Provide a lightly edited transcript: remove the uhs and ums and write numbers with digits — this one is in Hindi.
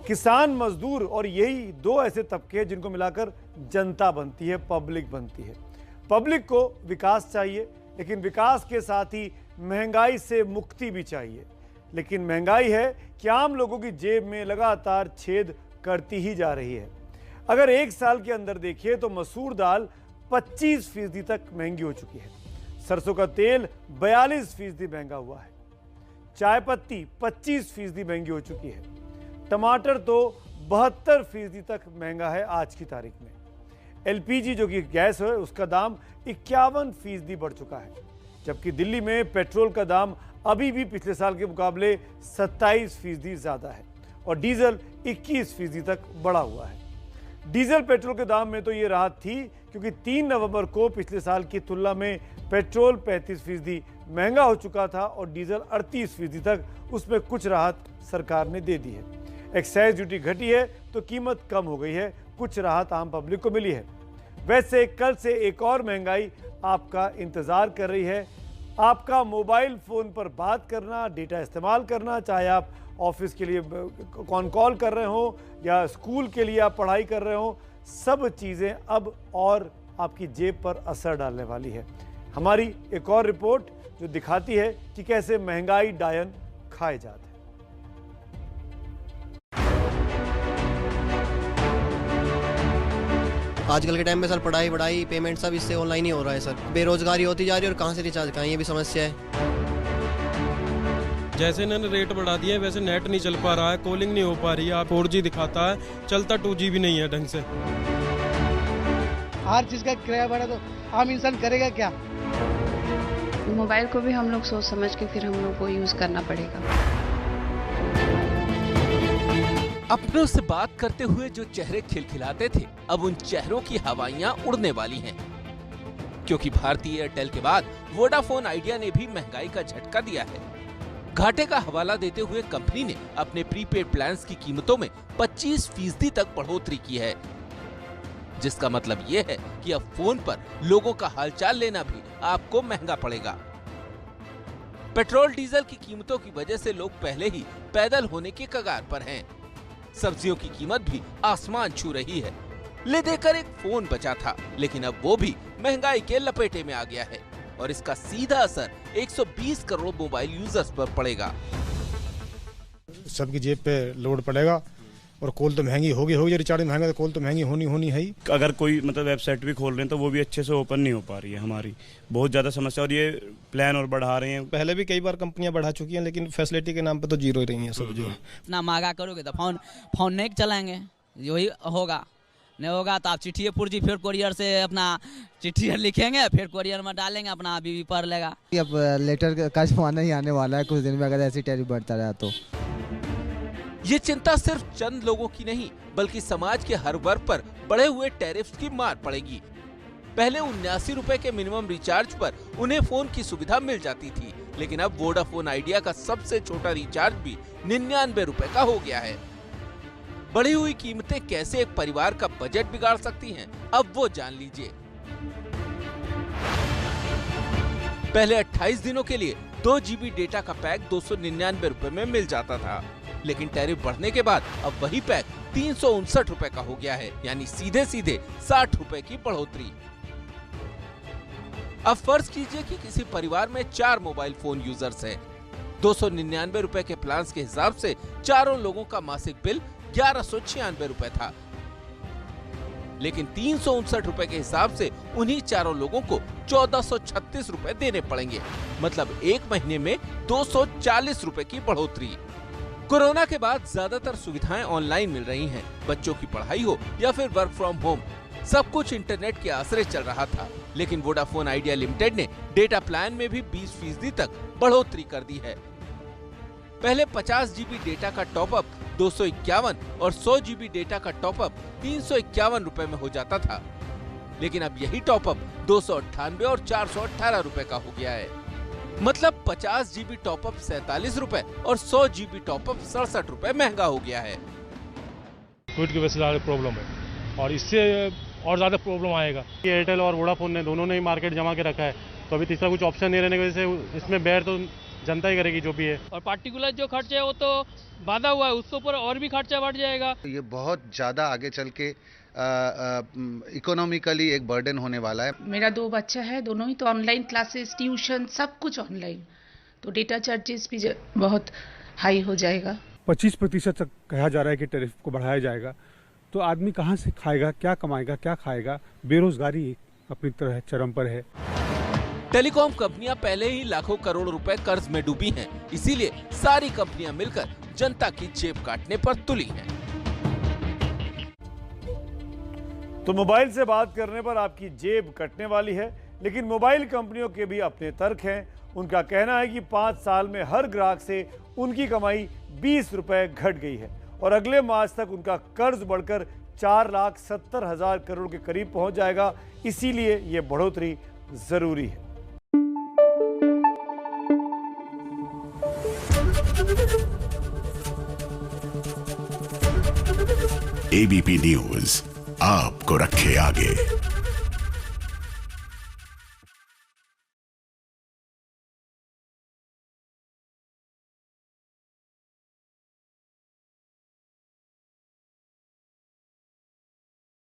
किसान, मजदूर और यही दो ऐसे तबके हैं जिनको मिलाकर जनता बनती है, पब्लिक बनती है। पब्लिक को विकास चाहिए, लेकिन विकास के साथ ही महंगाई से मुक्ति भी चाहिए। लेकिन महंगाई है कि आम लोगों की जेब में लगातार छेद करती ही जा रही है। अगर एक साल के अंदर देखिए तो मसूर दाल 25% तक महंगी हो चुकी है, सरसों का तेल 42% महंगा हुआ है, चाय पत्ती 25% महंगी हो चुकी है, टमाटर तो 72% तक महंगा है आज की तारीख में। एलपीजी जो कि गैस है उसका दाम 51% बढ़ चुका है, जबकि दिल्ली में पेट्रोल का दाम अभी भी पिछले साल के मुकाबले 27% ज़्यादा है और डीजल 21% तक बढ़ा हुआ है। डीजल पेट्रोल के दाम में तो ये राहत थी क्योंकि 3 नवंबर को पिछले साल की तुलना में पेट्रोल 35% महंगा हो चुका था और डीजल 38% तक उसमें कुछ राहत सरकार ने दे दी है। एक्साइज ड्यूटी घटी है तो कीमत कम हो गई है, कुछ राहत आम पब्लिक को मिली है। वैसे कल से एक और महंगाई आपका इंतजार कर रही है। आपका मोबाइल फोन पर बात करना, डेटा इस्तेमाल करना, चाहे आप ऑफिस के लिए कॉल कर रहे हो या स्कूल के लिए आप पढ़ाई कर रहे हो, सब चीज़ें अब और आपकी जेब पर असर डालने वाली है। हमारी एक और रिपोर्ट जो दिखाती है कि कैसे महंगाई डायन खाए जाते हैं। आजकल के टाइम में सर पढ़ाई पेमेंट सब इससे ऑनलाइन ही हो रहा है सर। बेरोजगारी होती जा रही है और कहाँ से रिचार्ज कराएं, ये भी समस्या है। जैसे इन्होंने रेट बढ़ा दिए वैसे नेट नहीं चल पा रहा है, कॉलिंग नहीं हो पा रही है। आप 4G दिखाता है, चलता 2G भी नहीं है ढंग से। हर चीज़ का किराया बढ़ा तो आम इंसान करेगा क्या? मोबाइल को भी हम लोग सोच समझ के फिर हम लोग को यूज़ करना पड़ेगा। अपनों से बात करते हुए जो चेहरे खिलखिलाते थे, अब उन चेहरों की हवाइयां उड़ने वाली हैं, क्योंकि भारतीय एयरटेल के बाद वोडाफोन आइडिया ने भी महंगाई का झटका दिया है। घाटे का हवाला देते हुए कंपनी ने अपने प्रीपेड प्लान्स की कीमतों में 25% तक बढ़ोतरी की है, जिसका मतलब ये है कि अब फोन पर लोगों का हालचाल लेना भी आपको महंगा पड़ेगा। पेट्रोल डीजल की कीमतों की वजह से लोग पहले ही पैदल होने के कगार पर हैं। सब्जियों की कीमत भी आसमान छू रही है। ले देकर एक फोन बचा था, लेकिन अब वो भी महंगाई के लपेटे में आ गया है और इसका सीधा असर 120 करोड़ मोबाइल यूजर्स पर पड़ेगा। सबकी जेब पे लोड पड़ेगा और कॉल तो महंगी होगी, रिचार्ज महंगा तो कॉल तो महंगी होनी है ही। अगर कोई मतलब वेबसाइट भी खोल रहे हैं तो वो भी अच्छे से ओपन नहीं हो पा रही है, हमारी बहुत ज़्यादा समस्या। और ये प्लान और बढ़ा रहे हैं, पहले भी कई बार कंपनियां बढ़ा चुकी हैं, लेकिन फैसिलिटी के नाम पे तो जीरो ही रही हैं सब। जो इतना महंगा करोगे तो फोन नहीं चलाएंगे, यही होगा। नहीं होगा तो आप चिट्ठी पुर्जी फिर कोरियर से अपना चिट्ठी लिखेंगे, फिर कोरियर में डालेंगे, अपना बीवी पढ़ लेगा। अब लेटर का जमाना ही आने वाला है कुछ दिन में, अगर ऐसी टैरिफ बढ़ता रहा तो। ये चिंता सिर्फ चंद लोगों की नहीं, बल्कि समाज के हर वर्ग पर बढ़े हुए टैरिफ की मार पड़ेगी। पहले 79 रुपए के मिनिमम रिचार्ज पर उन्हें फोन की सुविधा मिल जाती थी, लेकिन अब वोडाफोन आइडिया का सबसे छोटा रिचार्ज भी 99 रुपए का हो गया है। बढ़ी हुई कीमतें कैसे एक परिवार का बजट बिगाड़ सकती हैं, अब वो जान लीजिए। पहले 28 दिनों के लिए 2 GB डेटा का पैक 299 रुपए में मिल जाता था, लेकिन टैरिफ बढ़ने के बाद अब वही पैक 359 रुपए का हो गया है, यानी सीधे 60 रुपए की बढ़ोतरी। अब फर्ज कीजिए कि किसी परिवार में 4 मोबाइल फोन यूजर्स हैं। 299 रुपए के प्लान के हिसाब से चारों लोगों का मासिक बिल 1196 रुपए था, लेकिन 359 रुपए के हिसाब से उन्हीं चारों लोगों को 1436 रुपए देने पड़ेंगे। मतलब एक महीने में 240 रुपए की बढ़ोतरी। कोरोना के बाद ज्यादातर सुविधाएं ऑनलाइन मिल रही हैं। बच्चों की पढ़ाई हो या फिर वर्क फ्रॉम होम, सब कुछ इंटरनेट के आसरे चल रहा था, लेकिन वोडाफोन आइडिया लिमिटेड ने डेटा प्लान में भी 20% तक बढ़ोतरी कर दी है। पहले 50 GB डेटा का टॉपअप 251 और 100 GB डेटा का टॉपअप 351 रुपए में हो जाता था, लेकिन अब यही टॉपअप 298 और 418 रुपए का हो गया है। मतलब 50 GB टॉपअप 47 रुपए और 100 GB टॉपअप 67 रुपए महंगा हो गया है। कोविड की वजह से ज्यादा प्रॉब्लम है और इससे और ज्यादा प्रॉब्लम आएगा। एयरटेल और वोडाफोन ने दोनों ने ही मार्केट जमा के रखा है, तो अभी तीसरा कुछ ऑप्शन नहीं रहने की वजह से इसमें बेर तो जनता ही करेगी जो भी है। और पार्टिकुलर जो खर्च है वो तो बाधा हुआ है, उसके ऊपर और भी खर्चा बढ़ जाएगा। ये बहुत ज़्यादा आगे चल के इकोनॉमिकली एक बर्डन होने वाला है। मेरा 2 बच्चा है, दोनों ही तो ऑनलाइन क्लासेस, ट्यूशन, सब कुछ ऑनलाइन, तो डेटा चार्जेस भी बहुत हाई हो जाएगा। 25% तक कहा जा रहा है कि टैरिफ को बढ़ाया जाएगा, तो आदमी कहाँ से खाएगा, क्या कमाएगा, क्या खाएगा? बेरोजगारी अपनी तरह चरम पर है। टेलीकॉम कंपनियां पहले ही लाखों करोड़ रुपए कर्ज में डूबी हैं, इसीलिए सारी कंपनियां मिलकर जनता की जेब काटने पर तुली हैं। तो मोबाइल से बात करने पर आपकी जेब कटने वाली है, लेकिन मोबाइल कंपनियों के भी अपने तर्क हैं। उनका कहना है कि 5 साल में हर ग्राहक से उनकी कमाई 20 रुपए घट गई है और अगले मार्च तक उनका कर्ज बढ़कर 4,70,000 करोड़ के करीब पहुंच जाएगा। इसीलिए ये बढ़ोतरी जरूरी है। एबीपी न्यूज़ आपको रखे आगे।